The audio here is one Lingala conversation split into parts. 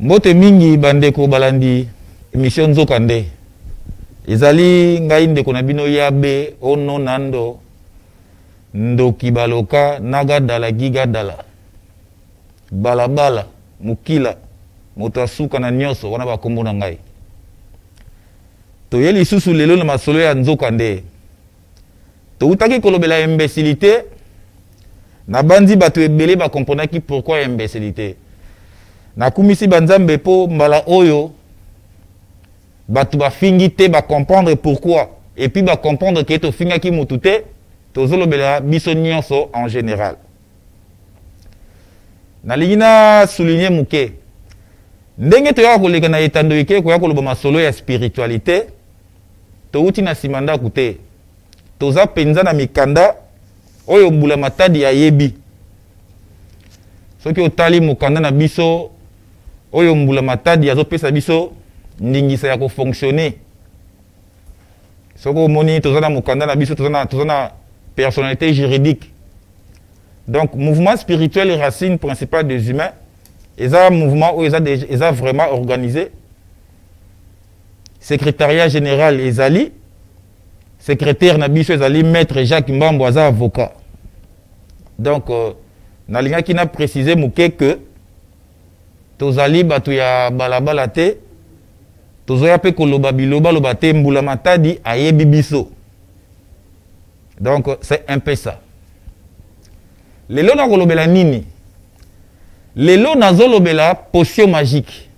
Mbote mingi bandeko balandi émission Nzokande. Ezali ngai ndeko na bino yabe ono nando ndoki baloka nagadala gigadala. Balabala mukila moto asuka na nyonso wana bakombo na ngai. Toyeli susu lelo na masolo ya Nzokande. To utaki kolobela imbécilité na bandi bato ebele ba comprendre pourquoi imbécilité. Na kumisi banzambe po mbala oyo bato ba fingi te ba comprendre pourquoi et puis ba comprendre que to finga ki mutute to zolobela biso nyonso en général. Na ligina souligner muke ndenge to ya koleka na etando ike ko ya koloba masolo ya spiritualité to uti na simanda kute to za penza na mikanda oyo mbula matadi ya yebi soki otali mukanda na biso oyo mbula matadi ya zo pesa biso ndingisa ya ko fonctionner soko moni to za na mukanda na biso to za na personnalité juridique. Donc mouvement spirituel et racine principale des humains et ça mouvement où ils a vraiment organisé secrétariat général ezali secrétaire Nabiso ezali maître Jacques Mbambo aza avocat. Donc nalinga qui n'a précisé muke que tozali batu ya balabala te tozoya pe koloba biloba loba te mbula matadi ayebi biso. Donc c'est un peu ça. Lelo na kolobela nini? Lelo na zolobela potion magique.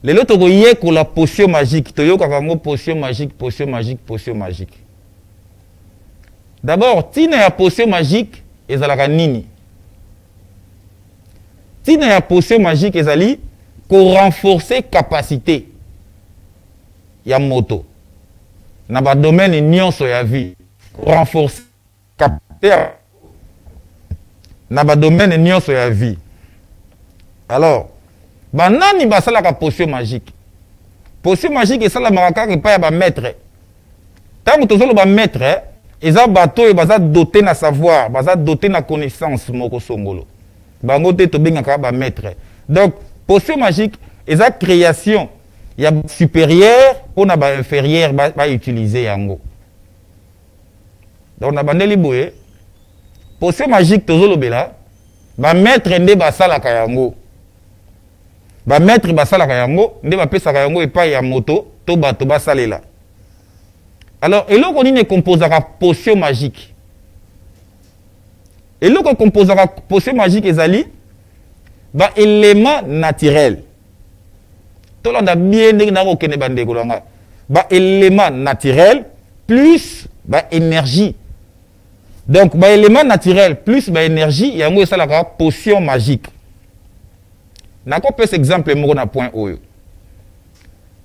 Lelo toko yeko la potion magique. Toyoka kango potion magique, potion magique, potion magique. D'abord, tina ya potion magique ezalaka nini? Tina ya potion magique ezali ko renforcer capacité ya moto. Na ba domaine nyonso ya vie. Renforcer capacité na ba domaine nyonso ya vie. Alors, banani basala ka potion magique. Potion magique esala makaka pa ya ba maître. Tango tozolo ba maître, eza bato e baza doté na savoir, baza doté na connaissance moko songolo. Bango te to bengaka ba maître. Donc, potion magique eza création ya supérieur ou na ba inférieur ba utiliser yango. Donc na bandeli boye potion magique tozolo bela ba maître nde basala ka yango. Ba maître basala ka yango nde ba pesa ka yango epai ya moto to bato basalela. Alors eloko nini composaka potion magique? Eloko composaka potion magique ezali ba élément naturel. Tolanda bien ndenge na ko kene bandeko langa. Ba élément naturel plus ba énergie. Donc ba élément naturel plus ba énergie yango esalaka potion magique. Nako pese exemple moko na point oyo.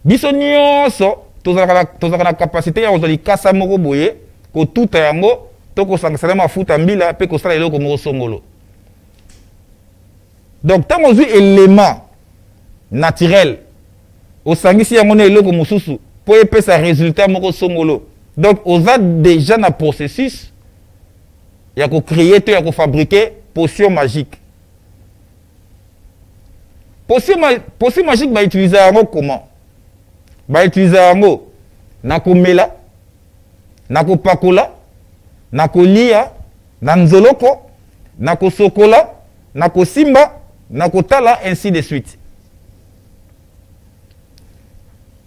Biso nyonso tozaka na capacité ya ozali kasa moko boye ko tuta yango to ko sangisana mafuta mbila pe ko sala eloko moko songolo. Donc tant ozwi élément naturel au sangisi yango na eloko mususu po epesa résultat moko songolo. Donc oza déjà na processus ya ko créer to ya ko fabriquer potion magique. Potion magique ba utiliser yango comment? Ba utiliser yango na komela, na kopakola, na kolia, na nzoloko, na kosokola, na kosimba, na kotala ainsi de suite.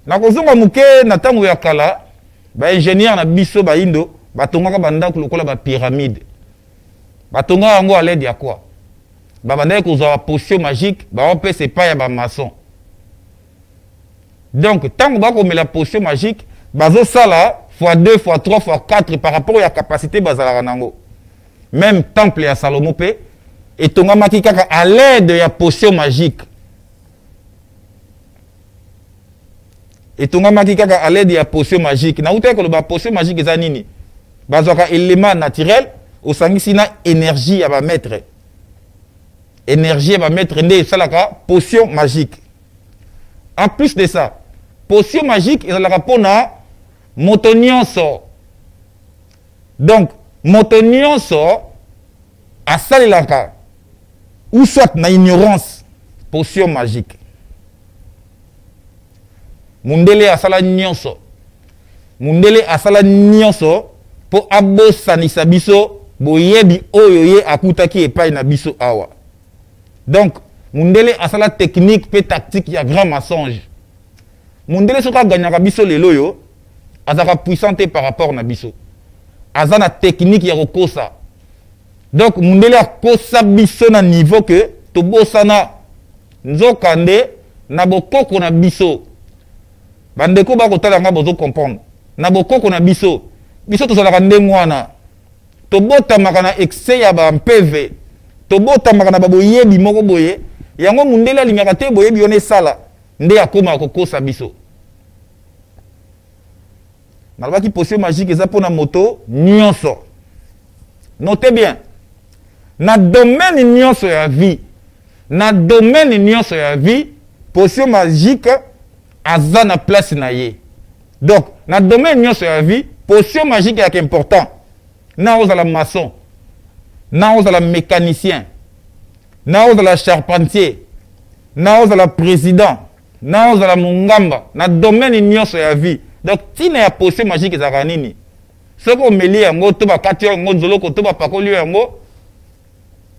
Na kozonga muke na tango ya kala, ba ingénieur na biso ba indo, ba tongaka bandako lokola ba pyramide. Ba tonga yango à l'aide ya quoi? Ba bandako kozwa potion magique, ba on peut c'est pas ya ba maçon. Donc tango ba ko la potion magique, bazo sala x2 x3 x4 par rapport à la capacité bazala nango. Même temple ya Salomon pe et tonga makika à l'aide ya potion magique. Et tonga makika à l'aide ya potion magique. Na uta ko ba potion magique eza nini? Bazoka élément naturel au sangisi na énergie ya ba maître. Énergie va mettre nde salaka potion magique. En plus de ça, potion magique il a la rapona motonionso. Donc motonionso a salelaka ou soit na ignorance potion magique. Mundele asala nyonso. Mundele asala nyonso po abosanisa biso boyebi oyo ye akutaki epai na biso awa. Donc Mundele asala technique pe tactique ya grand mensonge. Mundele soka gagnaka biso lelo yo azaka puissante par rapport na biso. Azana technique ya kokosa. Donc Mundele akosa biso na niveau que tobosana nzokande na bokoko na biso. Bandeko ba kotala nga bozo comprendre. Na bokoko na biso. Biso tozalaka ndenge wana. Tobotamaka na excès ya ba MPV. Tobotamaka na baboyebi moko boye. Yango Mundele alingaka te boyebi yone sala. Nde akoma kokosa biso. Nalobaki potion magique eza pona moto nyonso. Notez bien. Na domaine nyonso ya vie. Na domaine nyonso ya vie, potion magique aza na place na ye. Donc, na domaine nyonso ya vie, potion magique est important. Na ozala maçon, na ozala mécanicien, na ozala charpentier, na ozala président, na ozala mungamba, na domaine nyonso ya vie. Donc, tina ya potion magique ezaka nini? Soko omeli yango to bakati yango nzoloko to bapakoli yango.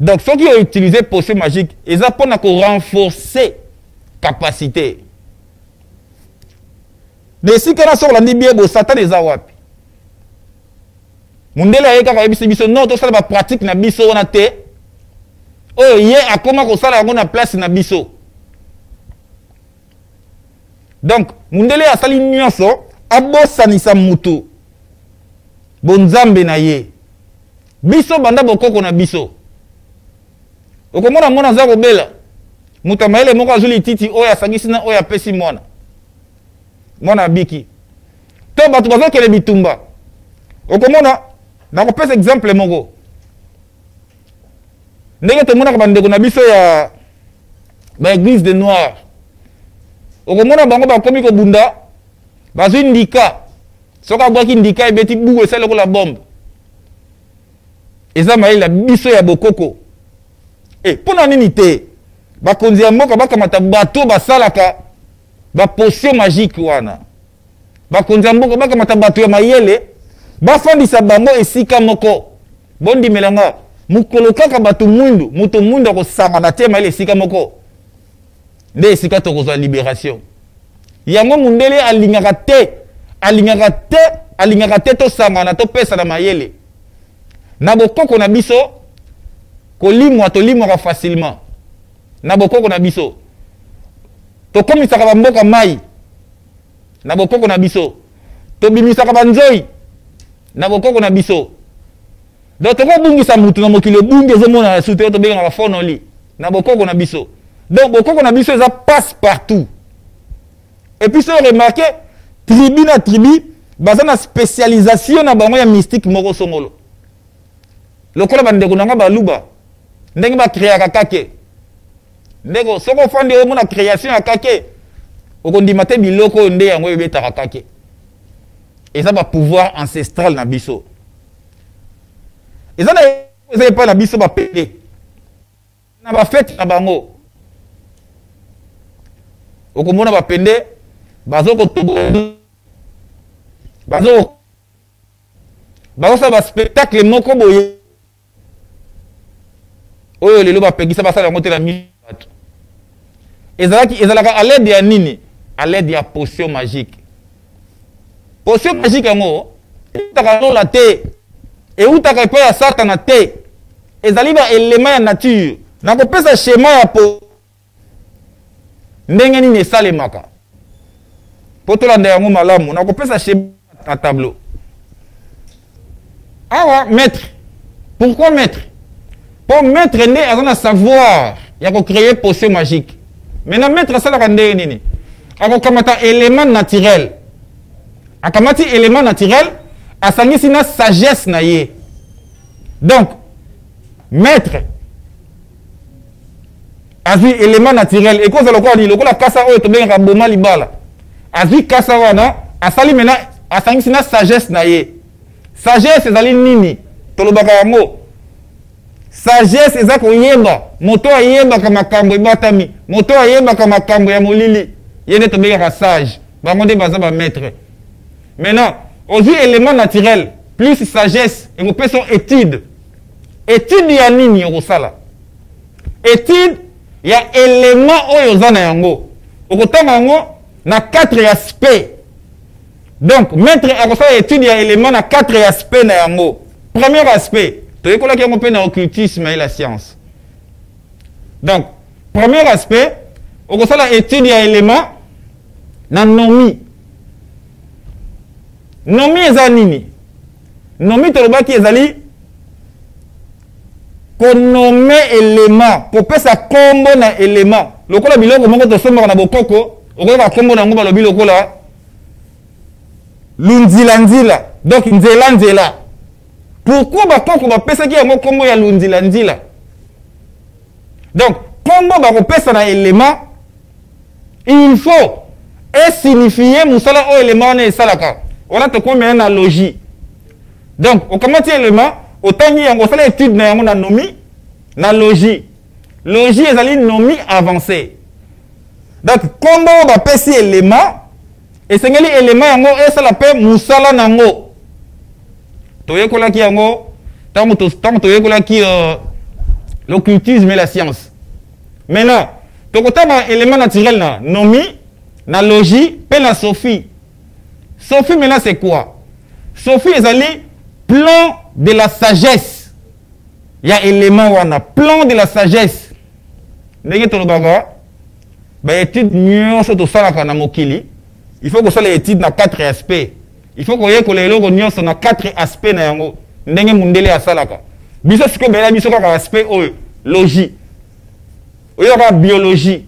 Donc, ceux qui ont utilisé potion magique, ils apprennent à renforcer capacité. Mais si quelqu'un sort la Libye, Satan est wapi. Mundele a yeka biso biso non to sala ba pratique na biso on te. Oh ye akoma ko sala na place na biso. Donc Mundele a sali nyonso abosanisa mutu. Bonzambe na ye. Biso banda bokoko na biso. Okomona mona za kobela. Mutamaele moko azuli titi oya sangisi na oya pesi mona. Mona biki. To batu bazo kele bitumba. Okomona na ko pesa exemple moko. Ndenge to mona ka bandeko na biso ya ba église de noir. Okomona bango ba komi ko bunda. Bazo ndika. Soka bwaki ndika ebeti bugu esala ko la bombe. Eza maila biso ya bokoko. Et pour nini te bakonzi ya mboka bakamata bato basalaka ba potion magique wana bakonzi ya mboka bakamata bato ya mayele bafandisa bango esika moko bondi melanga mukolo kaka bato mundu muto mundu ko sanga na tema ile esika moko nde esika to kozwa libération yango Mundele alingaka te to sanga na to pesa na mayele na bokoko na biso kolimwa tolimwaka facilement na bokoko na biso tokomisaka bamboka mai na bokoko na biso tobimisaka banzoi na bokoko na biso donc tokobungisa mutu na mokili ebungi ezomona sute tobengaka fonoli na bokoko na biso donc bokoko na biso eza passe partout et puis so remarqué tribu na tribu baza na spécialisation na bango ya mystique moko songolo lokola bandeko nanga baluba ndenge ba créer kake ndeko soko fandi mo na création ya kake okondima te biloko nde yango ebetaka kake eza ba pouvoir ancestral na biso eza pas na biso ba pele na ba fête na bango okomona ba pende bazoko tobo bazo ba spectacle moko boye oyo lelo bapekisa basala yango te na mibato ezalaka à l'aide ya nini à l'aide ya potion magique yango eutaka lola te eutaka epai ya satana te ezali ba élément ya nature nakopesa schéma ya po ndenge nini esalemaka po tolanda yango malamu nakopesa schéma na tableau awa maître pourquoi maître pour mettre né à savoir, il y a créer potion magique. Maintenant mettre ça la nini. Ako kamata élément naturel. Akamati élément naturel, asangi sina sagesse na ye. Donc mettre azui élément naturel et cause lokwa ni lokola kasa oyo to benga boma libala. Azui kasa wana asali mena asangi sina sagesse na ye. Sagesse ezali nini? Tolobaka yango sagesse eza koyeba moto ayebaka makambo ebatami moto ayebaka makambo ya molili yene tobengaka sage bango nde baza maître. Maintenant ozwi élément naturel plus sagesse ekopesa étude. Étude ya nini okosala? Étude ya élément oyo oza na yango okotanga yango na 4 aspects. Donc maître akosala étude ya élément na 4 aspects na yango. Premier aspect toyekolaki yango mpe na occultisme et la science. Donc premier aspect okosala étude ya élément na nomi. Nomi eza nini? Nomi tolobaki ezali konome élément kopesa kombo na élément lokola biloko moko tosombaka na bokoko okoyoka kombo nango balobi lokola lunzila. Donc nzela. Pourquoi bakoko bapesaki yango kombo ya lunzila? Donc kombo bakopesa na élément il faut signifier musala o élément na esalaka. On a te combien na logique. Donc au comment élément autant yango sala étude na yango na nomi na logique. Logique ezali nomi avancé. Donc kombo bapesi élément et sengeli élément yango esala pe musala nango. Toyekolaki yango tant toyekolaki l'occultisme et la science. Maintenant tokotama élément naturel na nomi na logique pe na sophie. Sophie maintenant c'est quoi? Sophie ezali plan de la sagesse. Il y a élément wana plan de la sagesse. Ndenge tolobaka ba étude nyonso tosalaka na mokili. Il faut que ça les études na 4 aspects. Il faut que yeko lelo nyonso na 4 aspects na yango. Ndenge mundele asalaka. Biso siko bela biso ka aspect oyo logique. Oyo ka biologie.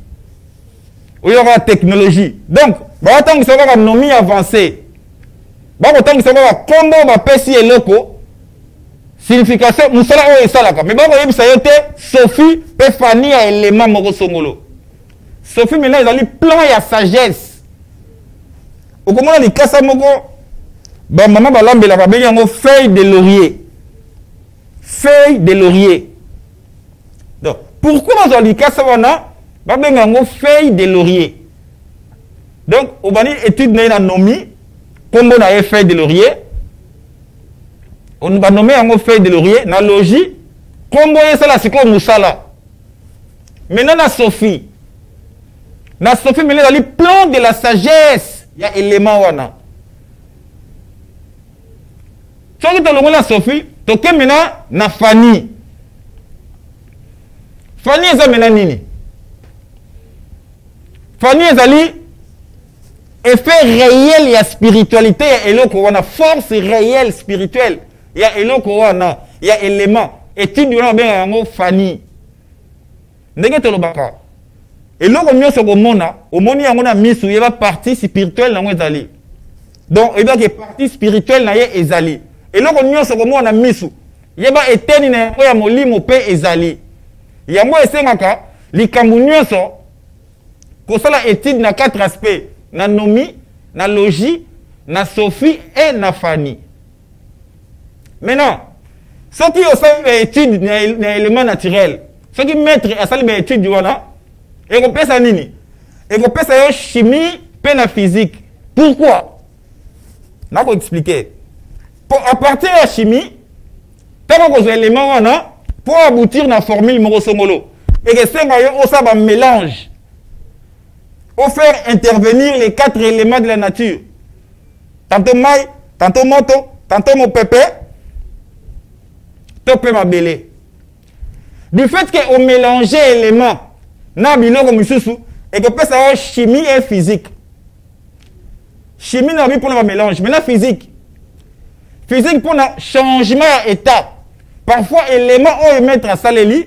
Oyo ka technologie. Donc ba tangi soko nomi avancé. Ba tangi soko kombo ba pesi eloko. Signification musala oyo esalaka. Mais ba ko yebisa yote Sophie pe fani ya élément moko songolo. Sophie maintenant ezali plan ya sagesse. Okomona likasa moko ba maman balambela ba bengi yango feuille de laurier. Feuille de laurier. Donc pourquoi dans likasa wana ba bengi yango feuille de laurier? Donc au bani étude na nomi kombo na feuille de laurier. On va nommer yango feuille de laurier na logique kombo yesala siko musala. Maintenant na Sophie. Na Sophie mais dans le plan de la sagesse. Il y a élément wana. Si tu as la Sophie, tu as maintenant na Fanny. Fanny est maintenant nini? Fanny est allé effet réel, il y a spiritualité, il y a force réelle spirituelle. Il y a il y a élément. Et tu dois bien Fanny. Ndenge tolobaka. Et là, on se remona, au moni on a mis sur la partie spirituelle dans ezali. Donc, il y a partie spirituelle dans ezali. Et là, on se remona mis sur. Il y a éteni na ya molimo pe ezali. Il y a moi esengaka likambu nyonso ko sala étude na 4 aspects, na nomi, na logique, na Sophie et na Fanny. Maintenant, ceux qui ont fait étude na élément naturel, ceux qui mettent à sala étude du wana et qu'on pèse à nini? Et qu'on pèse à chimie, peine à physique. Pourquoi? Je vais expliquer. À partir de la chimie, tant qu'on a des éléments, pour aboutir à la formule Morosomolo, et que c'est un mélange, pour faire intervenir les 4 éléments de la nature. Tantôt maï, tantôt moto, tantôt mon pépé, topé ma belé. Du fait qu'on mélange les éléments, et que peut savoir chimie et physique. Chimie n'a pas pour le mélange, mais la physique. Physique pour le changement d'état. Parfois, éléments ont mettre à saléli,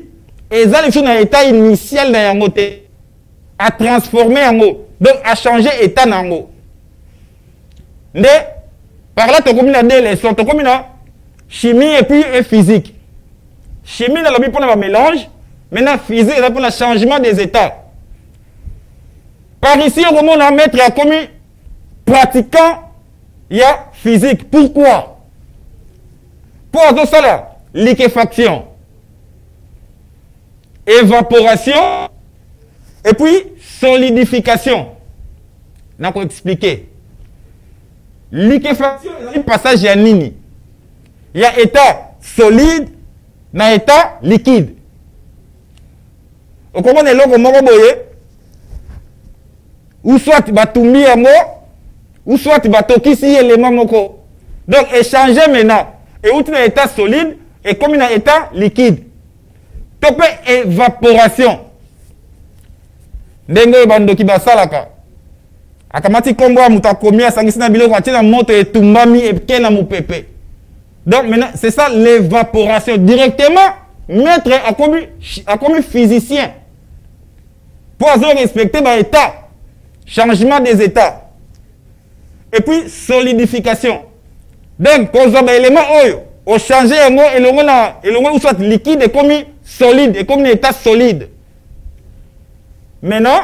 et ils ont un état initial dans yango à transformer yango, donc à changer état dans yango. Mais par là, tu as comme deux leçons, tu as comme chimie et puis physique. Chimie n'a pas pour le mélange. Maintenant, physique, c'est pour le changement des états. Par ici, au moment où on a mettre à commis pratiquant, il y a physique. Pourquoi? Pour tout ça, liquéfaction. évaporation, et puis solidification. On va expliquer. Liquéfaction, c'est un passage à nini. Il y a état solide, na état liquide. Vous comprenez l'eau comme ou soit batumbi yango, ou soit batokisi élément moko. Donc échanger maintenant et outre l'état solide et comme un état liquide. Topé évaporation. Ndenge bandoki basalaka. Akamati kombo muta komi asangisi na biloko atina moto etumbami eke na mupepe. Donc maintenant c'est ça l'évaporation directement maître a commis physicien. Pour respecter l'état, changement des états. Et puis solidification. Donc quand on a élément au changer et le soit liquide et comme solide et comme un état solide. Maintenant,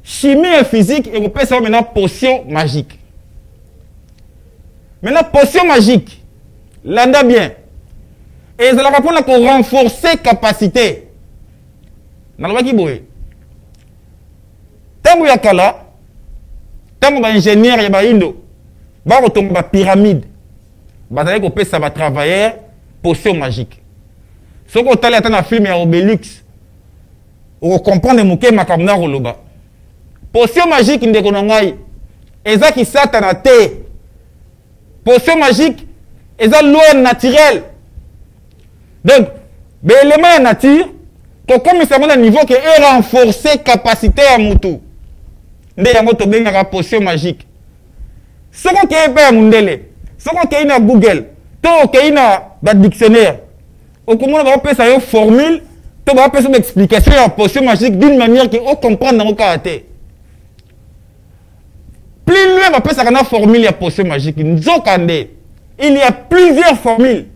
chimie et physique, et on peut faire maintenant potion magique. Maintenant, potion magique, l'anda bien. Et ça va répondre à renforcer capacité. Dans le qui boue. Tant que yakala, tant que ingénieur ya ba indo, ba retomber ba pyramide. Ba ça que ça va travailler potion magique. Ce qu'on t'a dans un film ya Obélix. On comprend de muke makamna roloba. Potion magique ndeko nangai. Eza ki satana te. Potion magique eza loi naturelle. Donc, l'élément nature, comme ça à niveau qui est renforcé capacité à mutu. Nde yango to benga potion magique. Ce qu'on qui est pas mundele, ce qu'on qui est na Google, to qui est na dictionnaire. Au comment on va appeler ça une formule, to va appeler ça une explication à potion magique d'une manière qui on comprend dans le caractère. Plus loin on va appeler ça une formule à potion magique. Nzokande. Il y a plusieurs formules.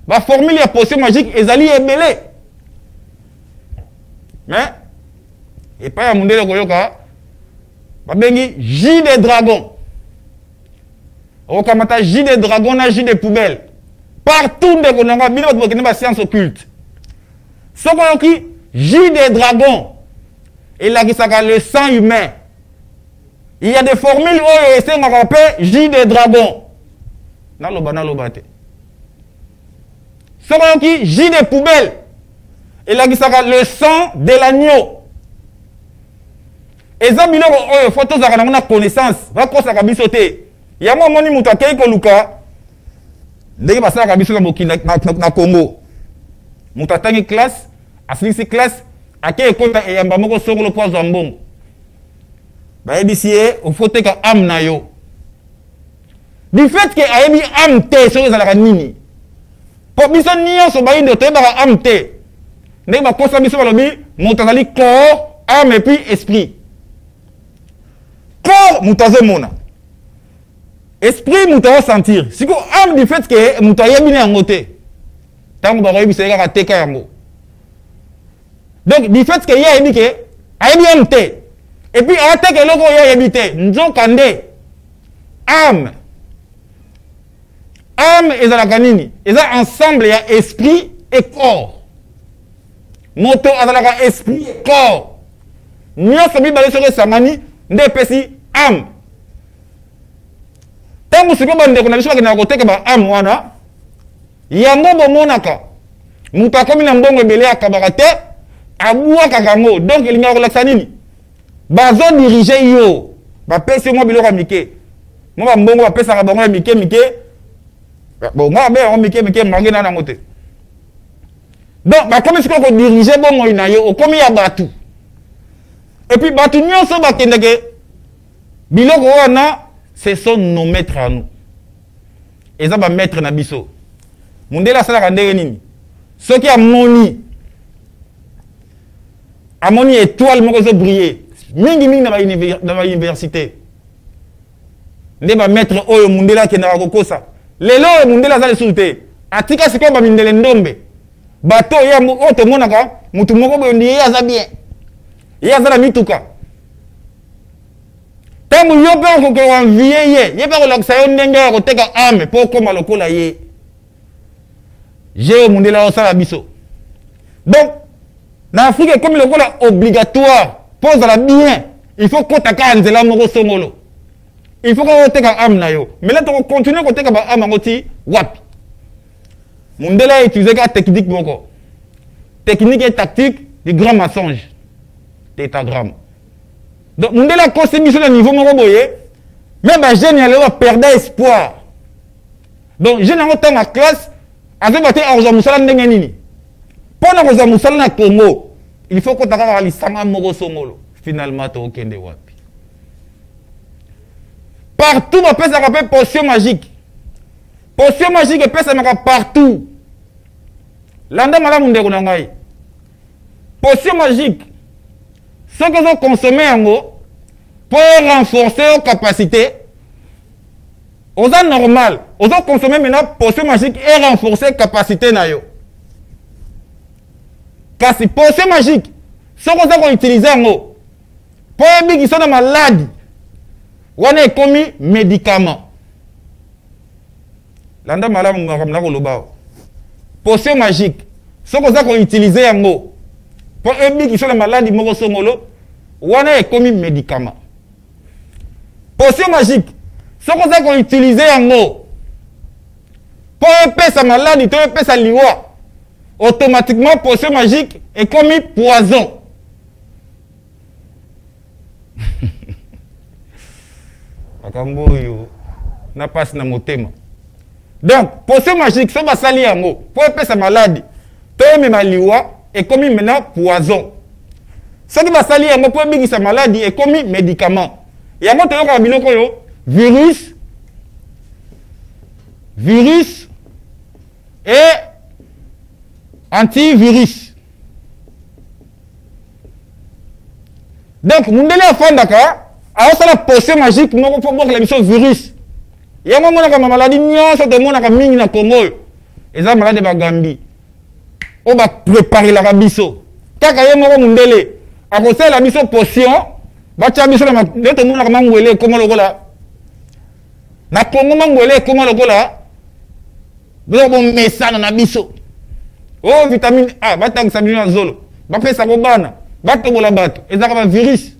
La formule à potion magique ezali ebele. Mais et pas à mundele koyoka. Ba bengi jus de dragon. Okamata jus de dragon na jus de poubelle. Partout de konanga bino bokene ba science occulte. Soko qui jus de dragon. Et là qui s'appelle le sang humain. Il y a des formules où c'est on rappelle jus de dragon. Na lobate. Soko qui jus de poubelle. Et là qui s'appelle le sang de l'agneau. Et ça, il faut que vous connaissance. Va quoi ça kabiso te. Il y a moi moni muta kei ko luka. Ndenge ba ça kabiso na Congo. Muta tangi classe, asili classe, akei kota e yamba moko songolo kwa zambongo. Ba ebisie il faut que am na yo. Du fait que ayebi am te so ezalaka nini. Po biso nyonso ba inde to ba am te. Ndenge ba kosa biso ba lobi mutazali corps, âme et puis esprit. Corps, mutazo mona. Esprit, mutazo sentir. Si vous âme du fait que mutazo bien en côté. Tant que vous avez vu à teka yango. Donc, du fait que y a ébiqué, a bien monté. Et puis, à teka logo y a habité. Nzo kande. Âme. Âme et la canini. Et ça, ensemble, il y a esprit et corps. Moto a la esprit et corps. Nous sommes balé sur le samani. Ndepesi âme. Tant que ce que bande qu'on a besoin de côté que ba âme wana. Yango bomonaka. Muta komi na mbongo ebele akabarate abua kakango. Donc il n'y a relaxa nini. Bazo diriger yo. Ba pesi mo biloko mike. Mo ba mbongo ba pesa ka bango mike. Bon nga be on mike mangena na ngote. Donc ba comme ce qu'on diriger bongo ina yo komi ya batu. Et puis, batu nyonso bakendeke biloko wana ce sont nos maîtres à nous. Et ça va mettre na biso. Mundela sala ndenge nini. Ceux qui amoni étoile moko zo briller. Mingi na ba université. Nde ba mettre oyo mundela ke na kokosa. Lelo mundela za lesulte. Atika siko ba mindele ndombe. Bato ya oto monaka mutu moko bo ndiye aza bien. Il y a la mituka. Tant que vous avez envié, il y a pas de âme pour comme le cola yé. J'ai au monde là au salabiso. Donc, Dans l'Afrique, comme le rôle obligatoire, pose la bien, il faut qu'on t'accorde de la moro somolo. Il faut qu'on t'accorde âme na yo. Mais là, tu continues à t'accorde âme na ngoti, wap. Mundela a utilisé la technique moko. Technique et tactique du grand mensonge. Tétagramme. Donc, Mundela a consommé sur le niveau moko boye. Même les jeunes, ils ont perdu espoir. Donc, les jeunes ont été en classe, ils ont été en Moussala. Pendant que nous sommes au Congo, il faut qu'on ait les sangs morosomolo. Finalement, tu as aucun de wapi. Partout, on peut s'appeler potion magique. Potion magique, on peut s'appeler partout. L'anda madame Ndegunangai. Potion magique. Ce que vous consommez en gros, pour renforcer vos capacités, aux gens normal, aux gens consommer maintenant potion magique et renforcer les capacités na yo. Car si potion magique, ce que vous utilisez en gros, pour les gens qui sont malades, on a commis médicaments. L'anda madame Ndegunangai. Potion magique, ce que vous utilisez en gros, pour les gens qui sont malades, on a commis médicaments. Potion magique, ce que vous utilisez en gros, pour épaisser sa maladie, pour épaisser sa liwa, automatiquement, potion magique est commis poison. n'a pas na motema. Donc, potion magique, ce que vous sali en gros, pour épaisser sa maladie, pour épaisser sa liwa, est commis maintenant poison. Ce qui va salir en gros, pour épaisser sa maladie, est commis médicament. Il y a un virus et antivirus. Donc, nous devons faire d'accord. Alors, c'est la potion magique, nous devons voir la mission virus. Il y a un moment où la maladie, nous avons mis dans le Congo. Et ça, la maladie de Gambie. On va préparer la rabisso. Quand il y a un moment où nous devons la mission potion. Bacha biso na ndeto mona kama ngwele koma lokola na kongo mangwele koma lokola biso bo mesana na biso oh vitamine A batang sabina zolo ba pesa ko bana bato bola bato ezaka ba virus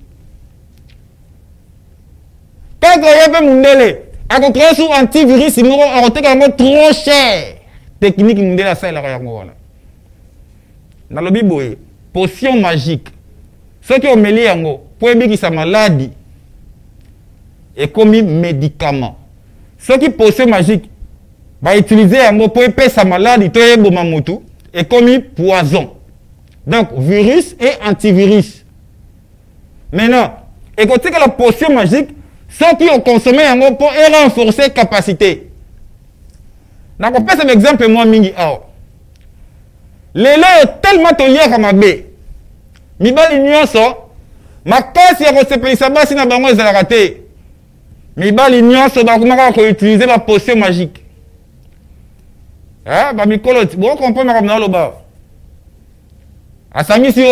quand yebe mundele ako créer sous antivirus moko akoteka ngo trop cher technique mundele ça la yango wala na lobi boye potion magique ce qui ont mêlé yango pour éviter sa maladie est comme médicament. Ce qui potion magique va utiliser pour éviter sa maladie est comme poison. Donc virus et antivirus. Maintenant, écoutez que la potion magique, ceux qui ont consommé pour renforcer les capacités. Je vais faire un exemple moi mingi awa. Les lois est tellement toléré à ma baie. Mi bali nyonso ma casse ya kosepelisa basi na bango ezalaka te. Mi bali nyonso bakomaka ko utiliser la potion magique. Ah ba mikolo ti bo comprendre comme na loba. Asangisi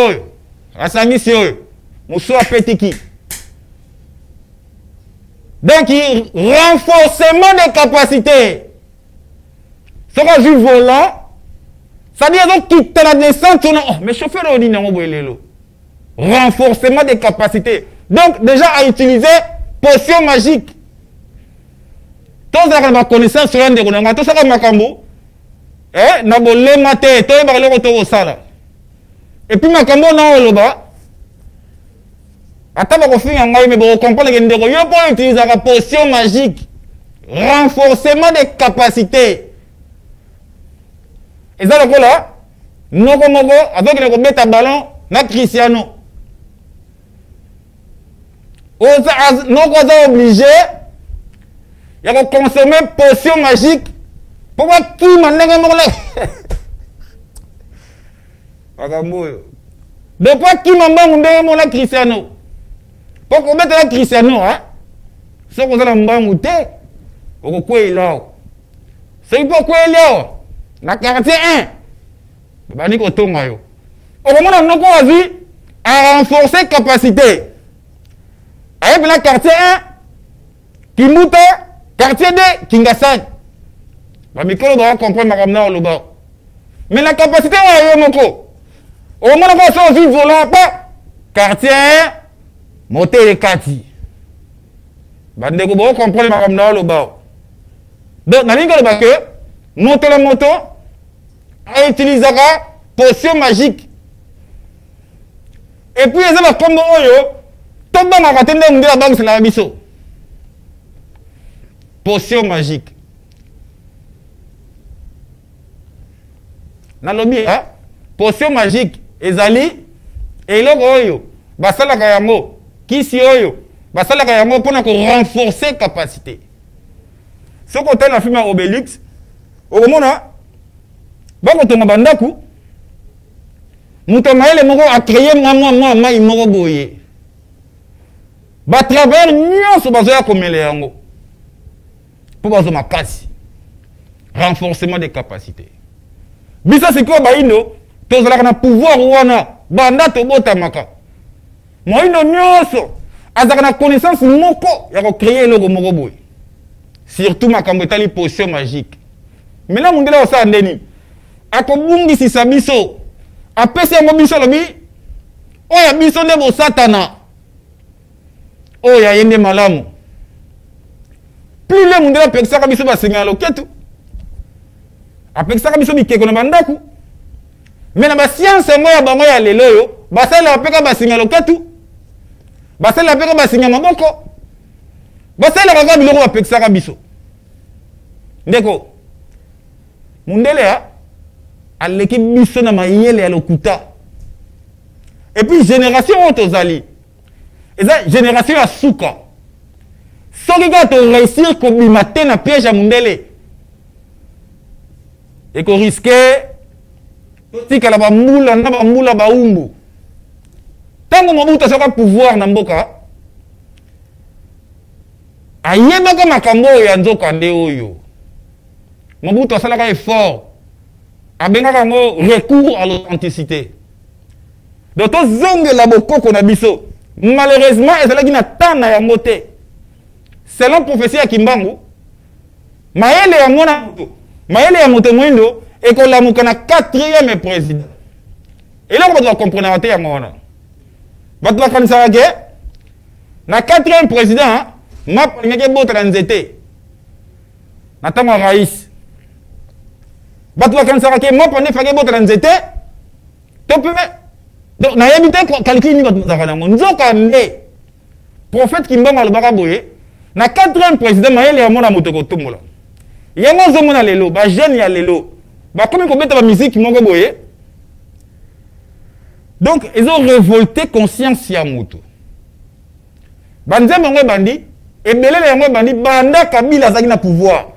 oyo. Muso apetiki. Donc renforcement des capacités. Ce que je volant, ça dit qu'ils quittent la descente. Oh, mais chauffeur on dit non boelelo. Renforcement des capacités. Donc, déjà à utiliser potion magique. Tous les gens connaissance sur un des gens, tous les gens n'a pas le matin, tous les gens qui ont et puis, makambo na oloba. Attends, on finit en mais vous comprenez que vous pouvez utiliser la potion magique. Renforcement des capacités. Et ça, là, nous avec le bêta ballon, na Cristiano. Nous sommes obligés de consommer potion magique. Pourquoi qui m'a pourquoi qui m'a Cristiano? Pourquoi mettre la Cristiano, hein? Ce que vous avez dit, pourquoi il est là? C'est pourquoi il est là? La quartier 1. Bani ko tonga yo. Au moment où nous avons à renforcer capacité. Avec la quartier 1, Kimuta, quartier 2, Kingasan. Bah, Mikolo doit comprendre ma ramena au loba. Mais la capacité, on a eu mon co. Au moins, on va sortir volant, pas quartier, moteur et kati. Bande ko bo comprendre ma comme dans le bas. Donc, na linga le bas que moto la moto a utilisé potion magique. Et puis, ils ont comme oyo, tout le monde a raté la banque c'est la biso. Potion magique. Dans le lobby, hein? Potion magique. Ezali, et là, oyo, basala kayango, kisi oyo, basala kayango pour renforcer capacité. Ce côté la film Obélix, au moment là, bako tonga bandaku, mutamaele moko a créé moi imoko boye. Ba travers nyonso bazoya komele yango. Pour bazo makasi. Renforcement des capacités. Bisa c'est quoi baino? Tozalaka na pouvoir wana banda tobota maka. Moino nyonso azaka na connaissance moko ya ko créer eloko moko boye. Surtout makambo etali potion magique. Maintenant mundela osa ndeni. Akobungisi sa biso. Apesi yango biso lobi. Oya biso nde bo satana. Oya yende malamu. Plus le mundela pekisaka biso basenga loketu. Apekisaka biso bikeko na bandaku. Mais na ba science moya bango ya lelo yo, basala apeka basinga loketu. Basala apeka basinga maboko. Basala kaka biloko bapekisaka biso. Ndeko. Mundele ya aleki biso na mayele ya lokuta. Et puis génération otozali. Eza génération ya suka. Soki ka to réussir ko bimate na piège ya mundele. Et ko risquer tika la bambula na bambula baumbu. Tango Mobutu asoka pouvoir na mboka. Ayebaka makambo ya nzoka nde oyo. Mobutu asalaka effort. Abengaka ngo recours à l'authenticité. Donc to zonge la bokoko na biso. Malheureusement ezalaki na tana ya moté. Selon prophétie ya Kimbangu, mayele ya mona moto. Mayele ya moto mwindo et qu'on l'a mouka na 4e président. Et là, on doit comprendre à terre, on a. Bat la kanisa ke na 4e président, ma ngeke bota na nzete. Na tama rais. Bat la kanisa ke ma pande fake bota na nzete. To peut donc na yebite calcul ni bat zakana mo. Nzoka nde. Prophète Kimbanga le bakaboye. Na 4e président mayele ya mona motoko tumola. Yango zo mona lelo, ba jeune ya lelo. Bah, comme ils mettent la musique, donc, ils ont révolté conscience ya moto. Banze mongwe bandi, et belé les mongwe bandi, banda Kabila zaki na pouvoir.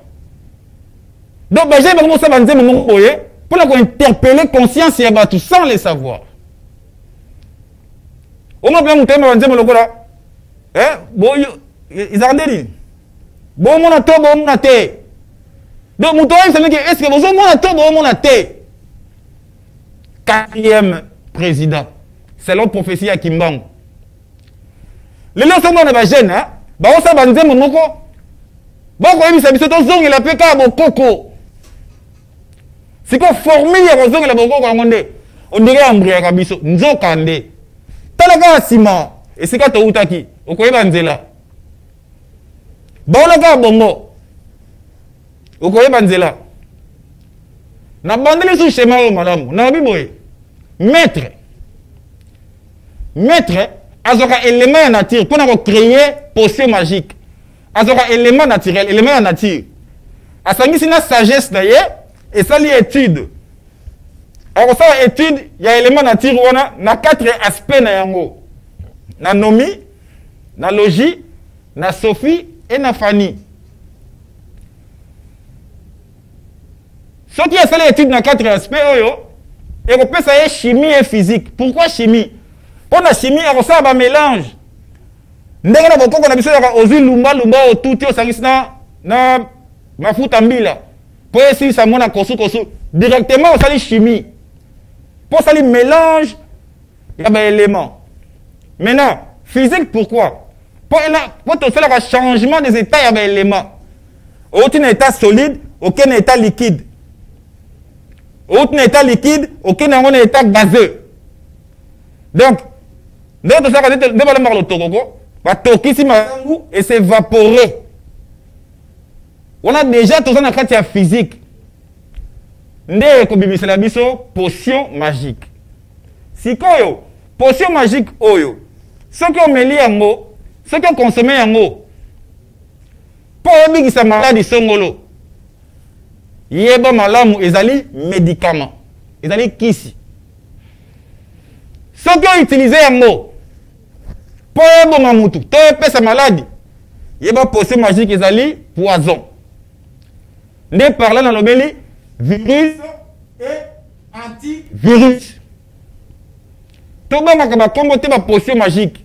Donc, bah, j'ai vraiment ça banze mongwe pour interpeller conscience ya batu sans les savoir. Au moins, bien, mouté, banze mongwe là. Bon, ils ont dit, bon, mon ato, bon, mon até. Donc, est-ce que vous avez un 4e président, selon prophétie à Kimbang. Les gens sont jeunes, hein? Bah, on s'est bandé mon moko. Bon, quand il s'habille, il a fait un coco. C'est qu'on formule les gens, on dirait un bria kabiso, nzo kande. Talaga sima, et c'est quand utaki, on connaît banzela. Bon, on a bongo. Okoye banzela. Na bandeli sous schéma au madame. Na biboye. Maître. Maître, azoka élément en nature pour créer potion magique. Azoka élément naturel, élément en nature. Asangi sina sagesse d'ailleurs et ça li étude. Alors ça étude, il y a élément nature wana na 4 aspects na yango. Na nomi, na logie, na Sophie et na Fanny. Ce qui est ça l'étude dans 4 aspects, et on peut ça chimie et physique. Pourquoi chimie? Pour la chimie, on a un mélange. Ndenge na boko na biso ya ozi lumba lumba otuti osangisa na mafuta mbila. Pour essayer ça mona kosu directement on sali chimie. Pour sali mélange il y a des éléments. Maintenant, physique pourquoi? Pour tout faire un changement des états il y a des éléments. Aucun état solide, aucun état liquide. Aucun état liquide, aucun état gazeux. Donc, notre sac de le tokoko, va tokisi masangu et s'évaporer. On a déjà tout ça dans la physique. Nde ko bimisela biso potion magique. Sikoyo, potion magique oyo. Ceux qui ont meli yango, ceux qui ont consommé yango. Pour obikisa maladi songolo. Yeba malamu ezali médicament. Ezali kisi. Ceux qui ont utilisé yango pour ebonga mutu, to epesa maladi. Yeba potion magique ezali poison. Nde parla na lobeli virus et antivirus. Tobanga kaba kombo te ba potion magique.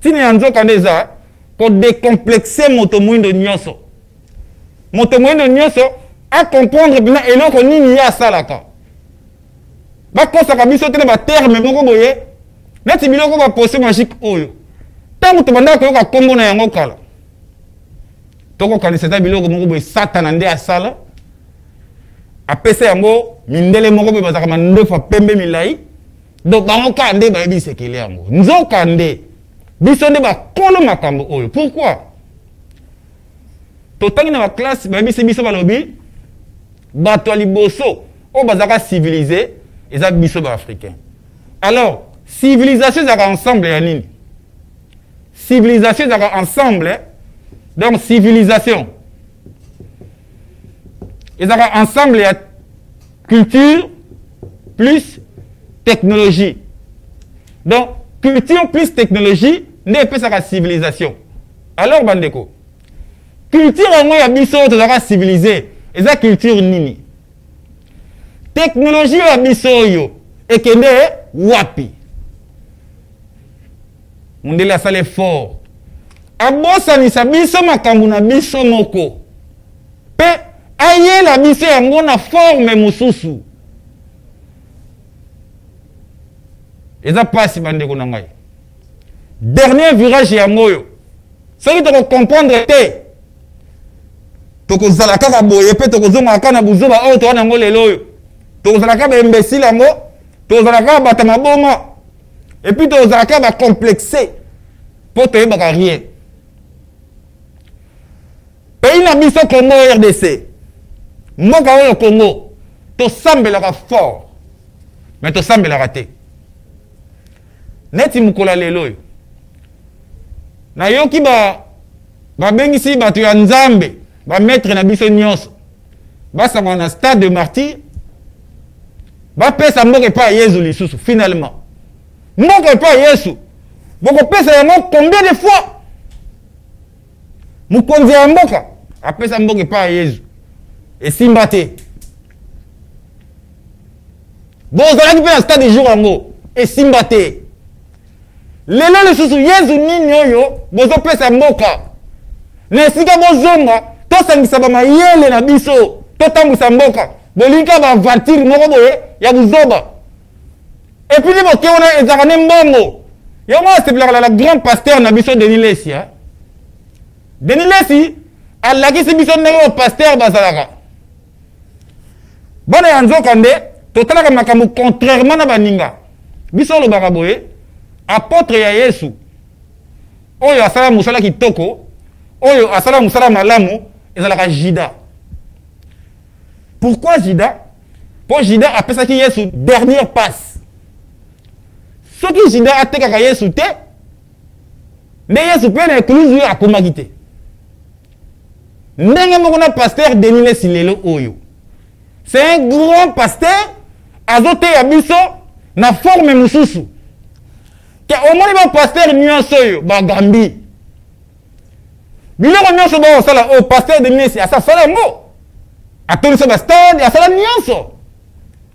Tini yanzo kaneza pour décomplexer moto mwindo nyonso. Moto mwindo nyonso a comprendre bien eloko nini ya salaka. Ba kosaka biso te ba terme moko boye. Neti biloko ba potion magique oyo. Tango to banda ko yoka kombo na yango kala. Toko kaniseta biloko moko boye satana nde asala. Apesa yango mindele moko boye bazaka mandefa pembe milai. Donc bango kande ba yebi sekele yango. Nzo kande biso nde ba kolo makambo oyo. Pourquoi? Totangi na ba classe ba yebi se biso balobi bato liboso o bazaka civilisé eza biso ba africain. Alors, civilisation zaka ensemble ya nini? Civilisation zaka ensemble. Donc civilisation. Ils ont ensemble il y a culture plus technologie. Donc culture plus technologie n'est pas sa civilisation. Alors bandeko. Culture en ya biso to zaka civilisé. Et ça culture nini. Technologie ya biso yo ekende wapi. On dit la salle fort. Abosa ni sabiso makambu na biso moko. Pe aye la biso yango na forme mususu. Eza pasi bandeko na ngai. Dernier virage yango yo. Soki to comprendre te. Toko zalaka ba boye pe toko zonga kana buzoba o to wana ngo lelo yo. Toko zalaka ba imbécile yango. Toko zalaka ba tamaboma. Et puis toko zalaka ba complexé. Pour te yeba rien. Pays na biso Congo RDC. Mboka oyo Congo. To sambelaka fort. Mais to sambelaka te. Neti mukola lelo yo. Na yoki ba bengisi bato ya Nzambe. Ba maître na biso nyonso. Ba sangwa na stade de martyr. Ba pesa mboka pa Yesu lisusu finalement. Mboka pa Yesu. Boko pesa yango combien de fois? Mukonzi ya mboka apesa mboka pa Yesu. Et simba te. Bozalaki pe na stade de jour yango. Et simba te. Lelo lisusu Yesu nini oyo bozo pesa mboka. Na esika bozonga tosangisa ba mayele na biso. Totambwisa mboka. Bolinka ba voiture moko boye ya buzoba. Et puis les boke wana ezaka ne mbongo. Yongo c'est la grand pasteur na biso Denis Lesi. Denis Lesi alaki si biso ndenge pasteur bazalaka. Bona yanzo kande totalaka makambo contrairement na baninga. Biso lo bakaboye apôtre ya Yesu. Oyo asala musala kitoko, oyo asala musala malamu ezalaka Jida. Pourquoi Jida? Pour Jida apesa ki Yesu dernière passe. Ce qui Jida a été Yesu te, mais Yesu peut inclure à Komagite. N'enga mokona pasteur Denis Lesi lelo oyo. C'est un grand pasteur azote ya biso na forme mususu. Ke omoni ba pasteur nyonso oyo ba Gambi. Biloko nyonso ba osala o pasteur Denis Lesi asa sala ngo. Atoni so ba stade asala nyonso.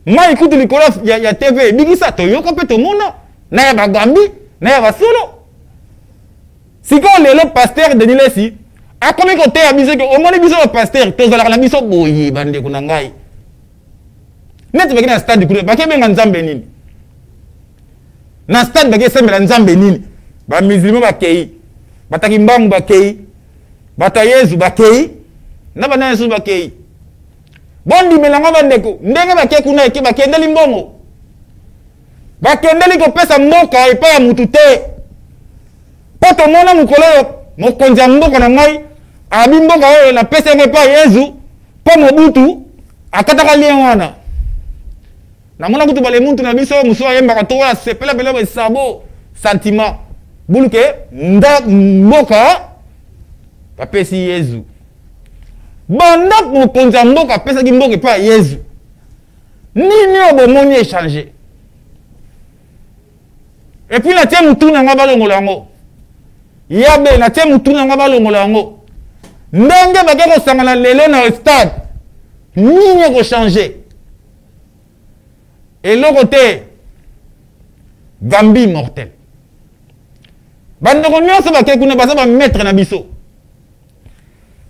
Ma écoute likolo ya TV bigisa to yoka pe to mona. Na ya bagambi, na ya basolo. Si quand le pasteur Denis Lesi a comme côté à biso que au moins biso le pasteur to zala la biso boyi bande kuna ngai. Net ba kina stade kuna ba ke benga Nzambe nini. Na stade ba ke sembela Nzambe nini. Ba musulman ba kei. Bataki mbambu ba kei. Bata Yesu ba kei. Na bana Yesu ba kei. Bondi melanga bandeko, ndenge ba ke kuna ke ba kendeli mbongo. bakendeli kopesa mboka epai ya mutu te po tomona mokolo oyo mokonzi ya mboka na ngai abi mboka oyo napesa yango epai ya Yesu po Mobutu akataka lien wana namona kutu bale muntu na biso musu ayembaka to ya sepela bela sabo sentiment buluke mboka bapesi Yesu banda mokonzi ya mboka apesaki mboka epai ya Yesu nini oyo bomoni échanger et puis natie mutu na nga balongola yango yabe natie mutu na nga balongola yango ndenge bake kosangana lelo na stade nini ekochanger eloko te Gambie mortel bandeko nyonso bake kuna baza bamaître na biso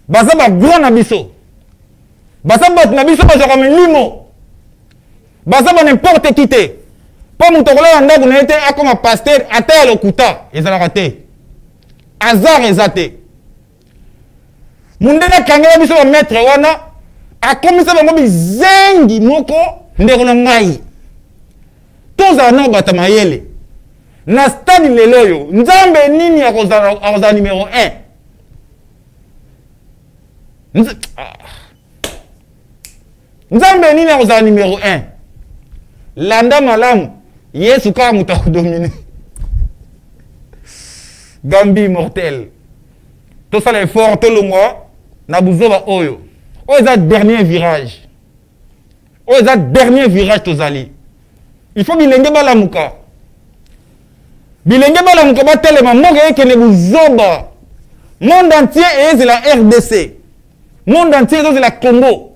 baza bagrand na biso baza bato na biso bazwaka milimo baza ba n'importe qui te po moto kolela ndako na ye te akoma paster ata ya lokuta ezalaka te hasard eza te mundenge akangela biso bamaître wana akomisa bango bizengi moko ndeko na ngai tozala na bata mayele na stade lelo oyo nzambe nini akozala numéro 1 nzambe nini akozala numéro 1 landa malamu Yesu kaka moto akodomine Gambie mortel tosala effort tolongwa na buzoba oyo eza dernier virage oyo eza dernier virage tozali il faut bilenge balamuka batelema mboka ekende buzoba monde entier ezela RDC monde entier ezozela Congo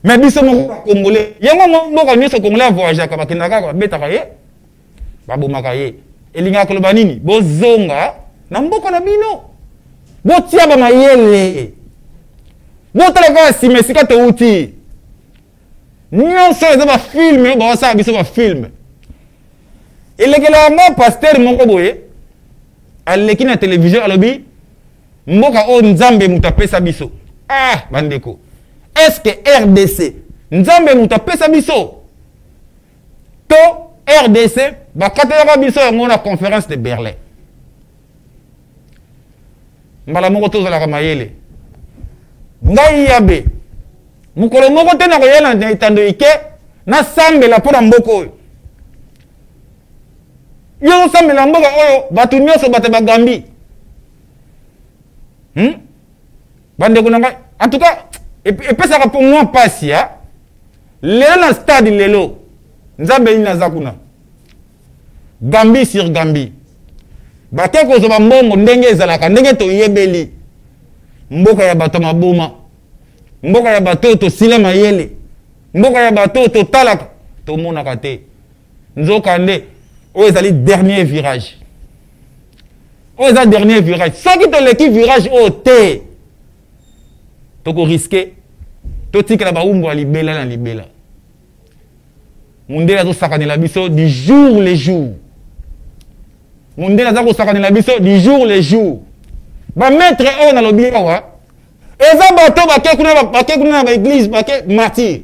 mais biso moko congolais yango mboka nyonso congolais avoyageaka bakendaka kaka babetaka ye babomaka ye elingaka koloba nini bozonga na mboka na bino botia bamayele botala kaka nsima esika touti nyonso eza bafilme baosala biso bafilme elekela yango paster moko boye aleki na télévision alobi mboka oyo nzambe moto apesa biso bandeko est-ce que RDC nzambe moto apesa biso to RDC bakatelaka biso yango na conférence de Berlin mbala moko tozalaka mayele ngai yabe mokolo moko te na koyela na etando ike nasambela mpo na mboka oyo yo osambela mboka oyo bato nyonso bato bagambi bandeko na ngai en tout cas epesaka mpo mwa mpasi ya lelo na stade lelo nzambe nini aza kuna Gambie sur Gambie bake kozwa mbongo ndenge ezalaka ndenge toyebeli mboka ya bato maboma mboka ya bato tosila mayele mboka ya bato totalaka tomonaka te nzokande oyo ezali dernier virage oyo eza dernier virage soki toleki virage oyo te tokoriske totikala baumbu ya libela na libela mundele azosakanela biso du jour le jour mundele aza kosakanela biso du jour le jour bamaître oyo nalobi awa eza bato bake kuna na baeglise bake martyr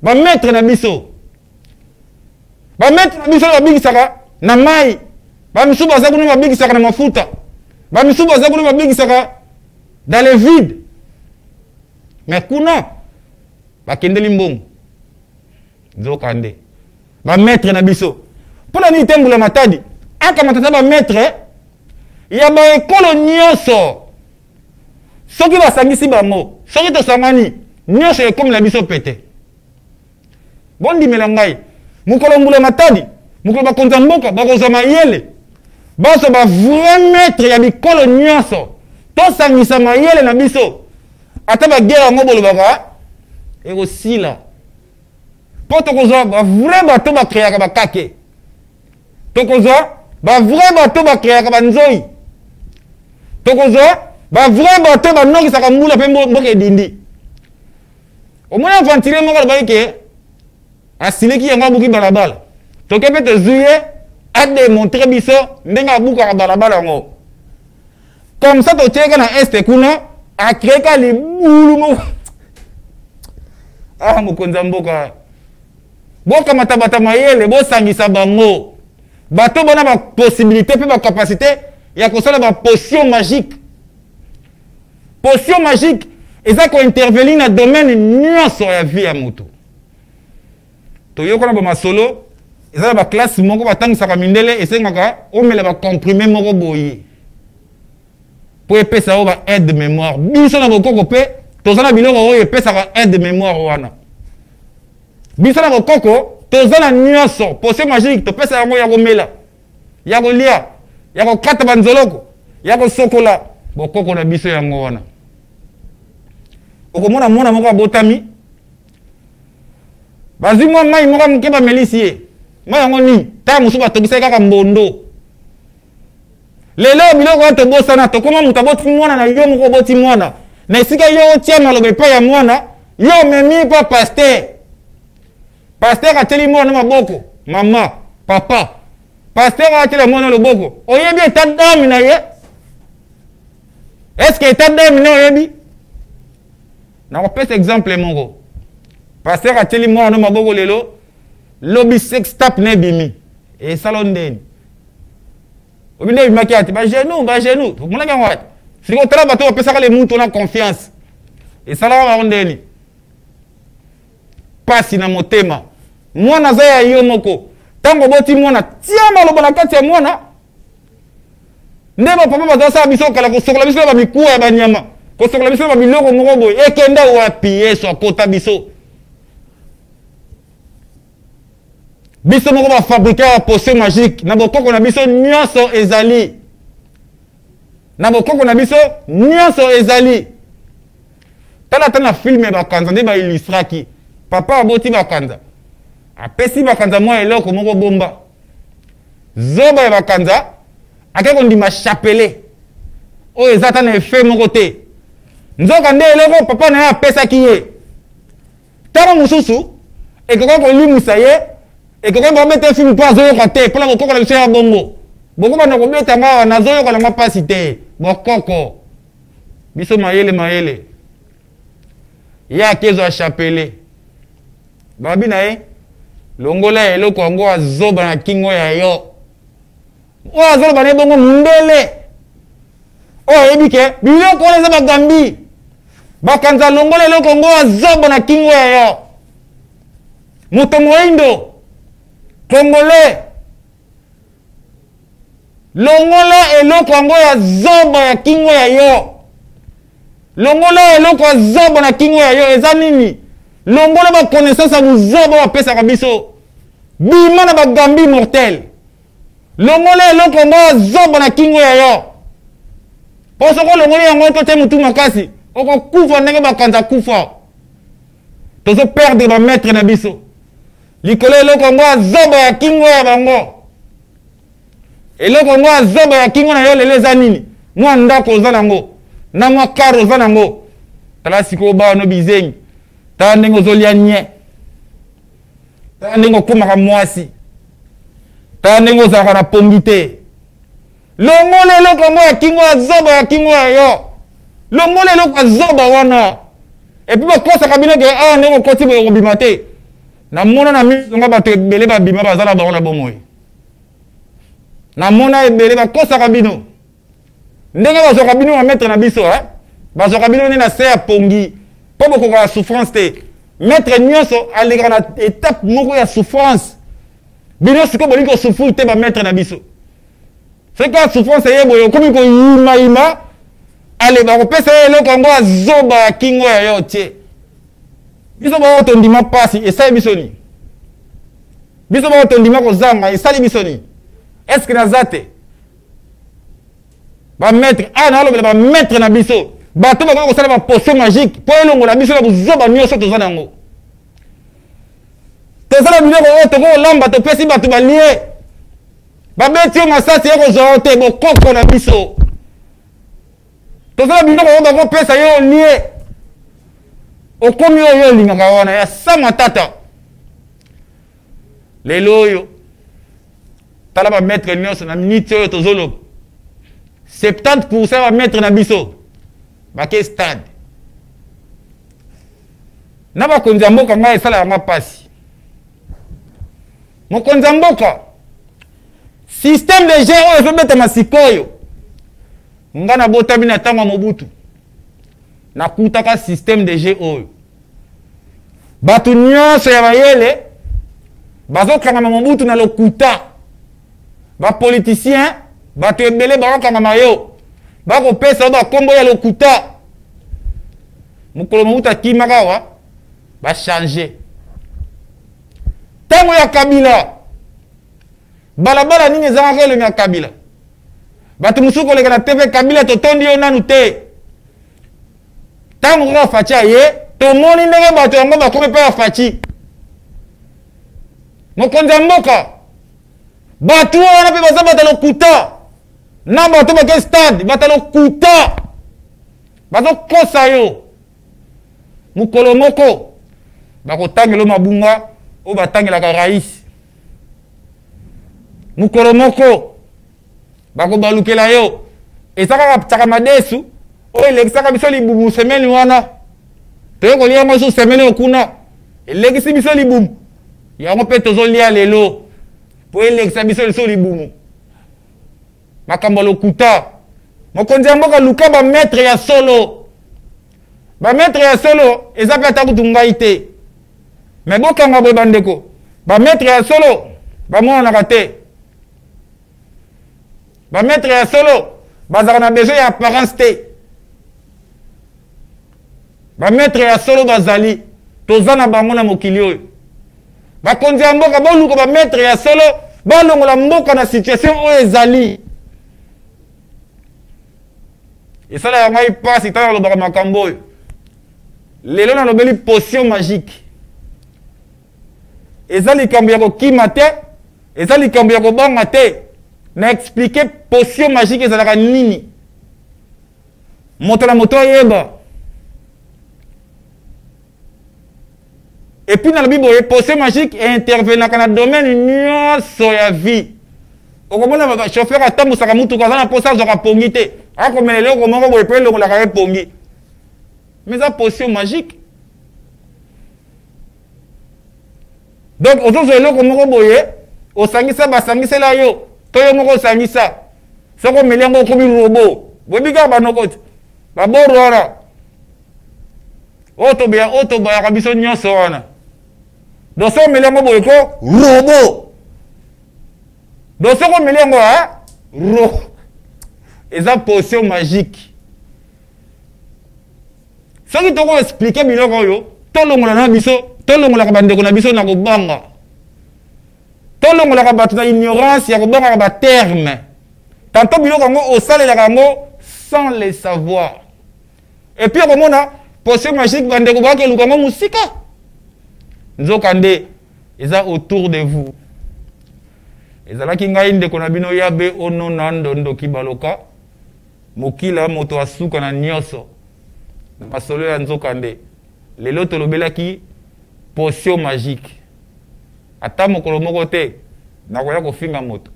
bamaître na biso babikisaka na mai bamisu baza kuna babikisaka na mafuta bamisu baza kuna babikisaka dans le vide mais kuna bakendeli mbongo nzokande bamaître na biso mpona nini te mbula matadi akamata ta bamaître ya baekolo nyonso soki basangisi bango soki tosangani nyonso ekomi na biso pete bondimela ngai mokolo mbula matadi mokolo bakonza mboka bakozwa mayele baso bavrai maître ya bikolo nyonso tosangisa mayele na biso ata bagere yango bolobaka ekosila mpo tokozwa bavrai bato bakreaka bakake tokozwa bavrai bato bakreaka banzoi tokozwa bavrai bato banokisaka mbula mpe mboka edindi omona infantile moko alobaki ke asileki yango abuki balabala toke mpe tozwi ye ademontre biso ndenge abukaka balabala yango comme ça totieka na este kuna akreeka libulu moko mokonzi ya mboka Boka matabata mayele, bo sangisa bango. Bato bona ba possibilité pe ba capacité ya ko sala ba potion magique. Potion magique, eza ko intervenir na domaine nyonso ya vie ya mutu. To yokona ba masolo, eza ba classe moko batangisaka mindele esengaka omela ba comprimé moko boye. Po epesa o ba aide de mémoire. Biso na bokoko pe, tozana biloko o epesa aide de mémoire wana. Biso na bokoko, tozana nyonso, potion magique, to pesa yango ya komela. Ya kolia, ya kokata banzoloko, ya kosokola, bokoko na biso yango wana. Okomona mona moko botami. Bazi mwa mai moko mkeba melisie. Mai yango ni, ta musu batokisa kaka mbondo. Lelo biloko ato bosana to koma mutaboti mwana na yo moko boti mwana. Na esika yo tia malobe pa ya mwana, yo memi pa pasteur. Pasteur ateli mwana maboko, mama, papa. Pasteur ateli mwana loboko. Oyebi état d'âme na ye? Est-ce que état d'âme na oyebi? Na repese exemple mongo. Pasteur ateli mwana maboko lelo, lobi sextap ne bimi. E salondeni. Obinde bimaki ati ba genou. Mona ka wat. Siko tala bato opesa le muntu na confiance. E sala ba ondeni. Pasi na motema. Mwana za ya yo moko. Tango boti mwana tia maloba na kati ya mwana. Ndeba papa baza biso kala ko sokola biso ba mikuwa ya banyama. Ko sokola biso ba biloko moko boy. Ekenda wapi yeso akota biso. Biso moko ba fabriquer un potion magique. Na bokoko na biso nyonso ezali. Na bokoko na biso nyonso ezali. Tala film ba kanza nde ba illustraki. Papa aboti ba kanza. Apesi ba kanza mwa eloko moko bomba. Zoba ba kanza akeko ndima chapelet. O ezata na effet moko te. Nzoka nde eloko papa na apesa ki ye. Tala mususu ekoko ko limusa ye. Et quand on va mettre un film pas zoyo kate, pour la bokoko la biso ya bongo. Boko ba na ko beta nga na zoyo kala nga pasite. Bokoko. Biso mayele. Ya kezo a chapele. Babi na e. Longola eloko ngo azoba na kingo ya yo. O azoba ne bongo mbele. O ebike, biloko les ba gambi. Bakanza longola eloko ngo azoba na kingo ya yo. Muto moindo. Congolais. Longola eloko ngo ya zoba ya kingo ya yo. Longola eloko ya zoba na kingo ya yo eza nini? Longola ba connaissance ya zoba wa pesa kabiso. Bima na ba gambi mortel. Longola eloko ngo ya zoba na kingo ya yo. Poso ko longola yango to te mutu makasi. Oko kufa ndenge ba kanza kufa. Tozo perdre ba maître na biso. Likolo eloko ngo azoba ya kingo ya bango. Eloko ngo azoba ya kingo na yo lelo eza nini? Mwa ndako oza nango. Na mwa karo oza nango. Tala siko ba no bizengi. Tala ndenge ozolia nye. Tala ndenge okomaka mwasi. Tala ndenge ozalaka na pongi te. Longola eloko ngo ya kingo azoba ya kingo ya yo. Longola eloko azoba wana. Epi bakosaka bino ke ndenge okoti boye kobima te. Na mona na miso nga bato ebele babima bazala bango na bomoi. Na mona ebele bakosaka bino. Ndenge bazoka bino na maître na biso, bazoka bino ni na se ya pongi. Po bokoka ya souffrance te. Maître nyonso aleka na étape moko ya souffrance. Bino siko bolingi ko souffrir te ba maître na biso. C'est quand souffrance ye boyo komi ko yima. Ale ba ko pesa eloko ngo azoba ya kingo ya yo tie. Biso ba otondima pasi esali bisoni. Biso ba otondima ko zanga esali bisoni. Est-ce que nazate? Ba maître na lo ba maître na biso. Ba to ba ko sala ba potion magique po elongo na biso na buzoba nyoso to zana ngo. To sala biloko to ko lamba to pesi ba to ba lié. Ba beti o masasi e ko zote bo koko na biso. To sala biloko ba ko pesa yo lié. Okomi oyo lingaka wana ya sama tata. Lelo oyo. Tala ba maître nyonso na minute oyo tozolo. 70% ba maître na biso. Ba ke stade. Na ba konza mboka ngai sala ya mapasi. mokonza mboka système de jeu oyo ezobetama sikoyo nga na botami na ntango ya Mobutu nakutaka système de jeu oyo bato nyonso ya bayele bazokangama Mobutu na lokuta bapoliticien bato ebele bakokangama yo bakopesa bakombo ya lokuta mokolo Mobutu akimaka awa bachange ntango ya Kabila balabala nini ezalaka elongi ya Kabila bato mosusu koleka na TV Kabila totondi yo nanu te ntango kaka Faci aye tomoni ndenge bato yango bakomi mpe ya Faci mokonzi ya mboka bato wana mpe baza bato lokuta na bato bake stade bato lokuta bazokosa yo mokolo moko bakotangela mabunga oyo batangelaka raisi mokolo moko bakobalukela yo ezaka tsaka madesu oyo elekisaka biso libumu semeni wana toye kolia yango so semeni okuna elekisi biso libumu yango mpe tozolia lelo po elekisa biso liso libumu makambo lokuta mokonzi ya mboka luka bametre ya solo bametre ya solo eza mpe ata kutu ngai te me bokanga boye bandeko bametre ya solo bamonanaka te bametre ya solo bazalaka na besoin ya apparence te bametre ya solo bazali toza na bango na mokili oyo bakonzi ya mboka boluka bametre ya solo balongola mboka na situation oyo ezali esala ya ngai pasi ntango nalobaka makambo oyo lelo nalobeli potion magique eza likambo ya kokima te eza likambo ya kobanga te na expliquer potion magique ezalaka nini moto na moto ayeba et puis nalobi boye potion magique intervenaka na domaine nyonso ya vie okomona bachauffeur atambusaka mutuka aza na mposa azwaka pongi te akomela eloko moko boye mpe elongolaka ye pongi mais eza potion magique donc ozozwa eloko moko boye osangisa basangisela yo to yo moko osangisa soko omeli yango okomi robo boyebi kaka banoko te baboro wana oyo tobayaka biso nyonso wana donc soko omeli yango boye ko robo donc soko omeli yango eza potion magique soki toko expliquer biloko oyo tolongola na biso tolongolaka bandeko na biso na kobanga tolongolaka bato na ignorance ya kobangaka baterme tanto biloko yango osalelaka yango sans le savoir et puis okomona potion magique bandeko bakeluka yango mosika nzoka nde eza autour de vous ezalaki ngai ndeko na bino yabe ono na ndondoki baloka mokila moto asuka na nyonso na masolo ya nzoka nde lelo tolobelaki potion magique ata mokolo moko te nakoya kofinga moto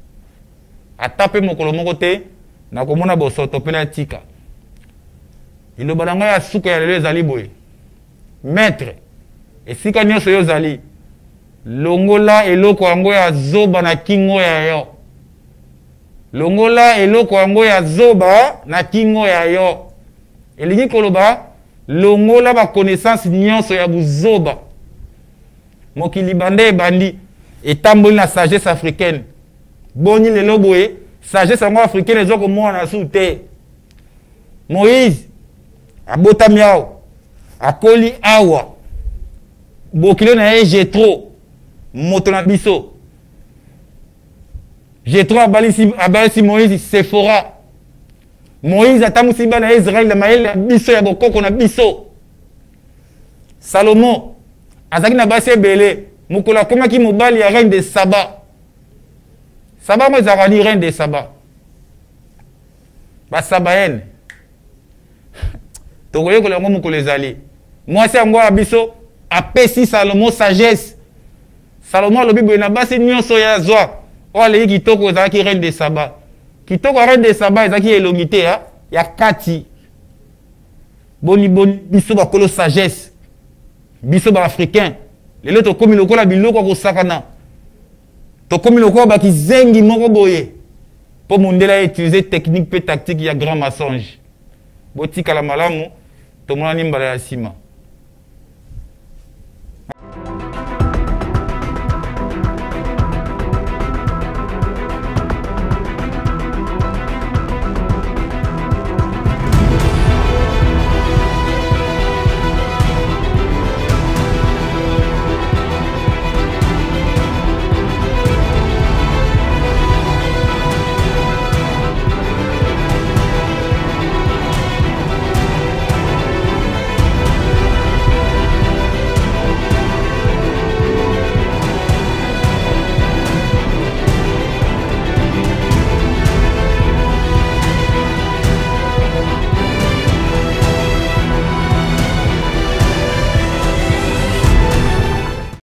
ata pe mokolo moko te nakomona bosoto pe na tika iloba na ngai ya suka ya lelo ezali boye maître esika nyonso yo ozali longola eloko yango ya zoba na kingo ya yo longola eloko yango ya zoba na kingo ya yo elingi koloba longola ba connaissance nyonso ya buzoba mokili bande ebandi etamboli na sagesse africaine boni lelo boye sagesse yango africaine ezokomona na su te Moïse abotami awa akoli awa bokilo na ye Jetro moto na biso Jetro abalisi Moïse Sephora Moïse atambusi bana ya Israël na mayele biso ya bokoko na biso Salomon azaki na basi ebele mokolo akomaki mobali ya reine de Saba Saba mo ezalaka ni reine de Saba basabaene tokoyekola yango mokolo ezali mwasi yango ya biso apesi Salomon sagesse Salomon alobi boye na basi nyonso ya zwa oyo aleki kitoko ezalaki reine de Saba kitoko ya reine de Saba ezalaki elongi te ya kati boni biso bakolo sagesse biso ba africain lelo tokomi lokola biloko kosakana To comme le quoi qui zengi moko boye. Pour mondela utiliser technique et tactique, il y a grand mensonge. Boti kala malamu, to mona nimbala ya sima.